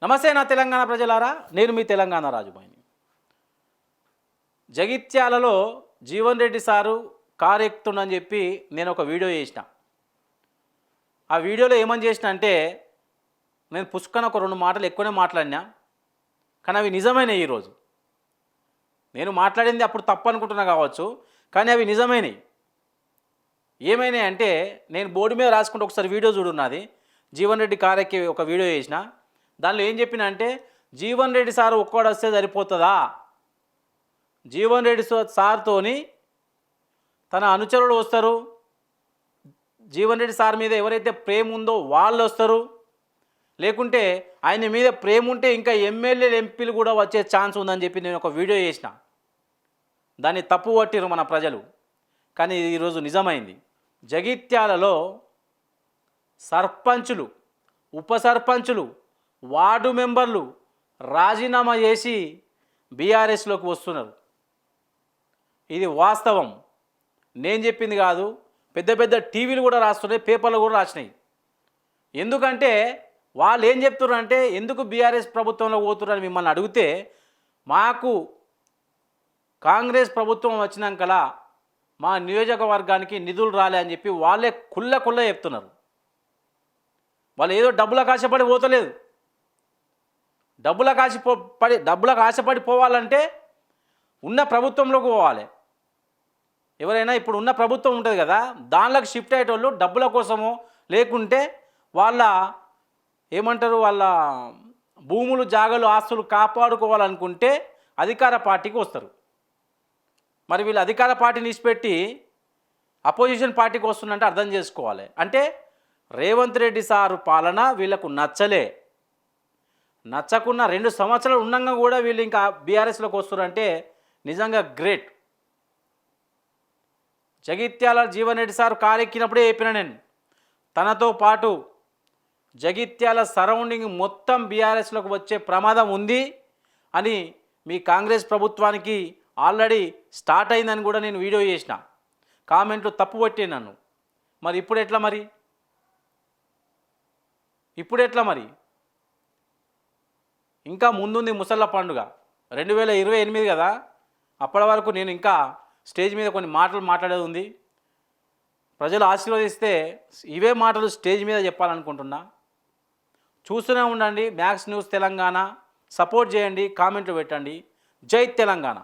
నమస్తే నా తెలంగాణ ప్రజలారా, నేను మీ తెలంగాణ రాజుబాయిని. జగిత్యాలలో జీవన్ రెడ్డి సారు కారు ఎక్కుతుండని చెప్పి నేను ఒక వీడియో చేసిన. ఆ వీడియోలో ఏమని చేసిన అంటే, నేను పుష్కన ఒక 2 మాటలు ఎక్కువనే మాట్లాడినా, కానీ అవి నిజమైనవి. ఈరోజు నేను మాట్లాడింది అప్పుడు తప్పు అనుకుంటున్నా కావచ్చు, కానీ అవి నిజమైనవి. ఏమైనాయి అంటే, నేను బోర్డు మీద రాసుకుంటే ఒకసారి వీడియో చూడున్నది. జీవన్ రెడ్డి కారు ఎక్కి ఒక వీడియో చేసిన. దానిలో ఏం చెప్పిన అంటే, జీవన్ రెడ్డి సార్ ఒక్కడు వస్తే సరిపోతుందా? జీవన్ రెడ్డి సార్తోని తన అనుచరులు వస్తారు, జీవన్ రెడ్డి సార్ మీద ఎవరైతే ప్రేమ ఉందో వాళ్ళు వస్తారు, లేకుంటే ఆయన మీద ప్రేమ ఉంటే ఇంకా ఎమ్మెల్యేలు ఎంపీలు కూడా వచ్చే ఛాన్స్ ఉందని చెప్పి నేను ఒక వీడియో చేసిన. దాన్ని తప్పు పట్టిరు మన ప్రజలు, కానీ ఈరోజు నిజమైంది. జగిత్యాలలో సర్పంచులు, ఉప సర్పంచులు, వార్డు మెంబర్లు రాజీనామా చేసి బీఆర్ఎస్లోకి వస్తున్నారు. ఇది వాస్తవం, నేను చెప్పింది కాదు. పెద్ద పెద్ద టీవీలు కూడా రాస్తున్నాయి, పేపర్లు కూడా రాసినాయి. ఎందుకంటే వాళ్ళు ఏం చెప్తున్నారు అంటే, ఎందుకు బీఆర్ఎస్ ప్రభుత్వంలో పోతున్నారని మిమ్మల్ని అడిగితే, మాకు కాంగ్రెస్ ప్రభుత్వం వచ్చినాకలా మా నియోజకవర్గానికి నిధులు రాలే అని చెప్పి వాళ్ళే కుల్ల చెప్తున్నారు. వాళ్ళు ఏదో డబ్బులకు ఆశపడి పోతలేదు. డబ్బులకు ఆశపడి పోవాలంటే ఉన్న ప్రభుత్వంలోకి పోవాలి. ఎవరైనా ఇప్పుడు ఉన్న ప్రభుత్వం ఉంటుంది కదా, దానిలోకి షిఫ్ట్ అయ్యేటోళ్ళు డబ్బుల కోసమో లేకుంటే వాళ్ళ ఏమంటారు, వాళ్ళ భూములు, జాగలు, ఆస్తులు కాపాడుకోవాలనుకుంటే అధికార పార్టీకి వస్తారు. మరి వీళ్ళు అధికార పార్టీని ఇచ్చిపెట్టి అపోజిషన్ పార్టీకి వస్తుందంటే అర్థం చేసుకోవాలి. అంటే రేవంత్ రెడ్డి సారు పాలన వీళ్ళకు నచ్చకున్న 2 సంవత్సరాలు ఉండగా కూడా వీళ్ళు ఇంకా బీఆర్ఎస్లోకి వస్తారంటే నిజంగా great. Jagtial Jeevan Reddy sir car ఎక్కినప్పుడే చెప్పిన నేను, తనతో పాటు జగిత్యాల సరౌండింగ్ మొత్తం బీఆర్ఎస్లోకి వచ్చే ప్రమాదం ఉంది అని మీ కాంగ్రెస్ ప్రభుత్వానికి ఆల్రెడీ స్టార్ట్ అయిందని కూడా నేను వీడియో చేసిన. కామెంట్లు తప్పు పట్టే నన్ను. మరి ఇప్పుడు ఎట్లా మరి? ఇంకా ముందుంది ముసళ్ళ పండుగ 2028 కదా. అప్పటి వరకు నేను ఇంకా స్టేజ్ మీద కొన్ని మాటలు మాట్లాడేది ఉంది. ప్రజలు ఆశీర్వదిస్తే ఇవే మాటలు స్టేజ్ మీద చెప్పాలనుకుంటున్నా. చూస్తూనే ఉండండి మ్యాక్స్ న్యూస్ తెలంగాణ. సపోర్ట్ చేయండి, కామెంట్లు పెట్టండి. జై తెలంగాణ.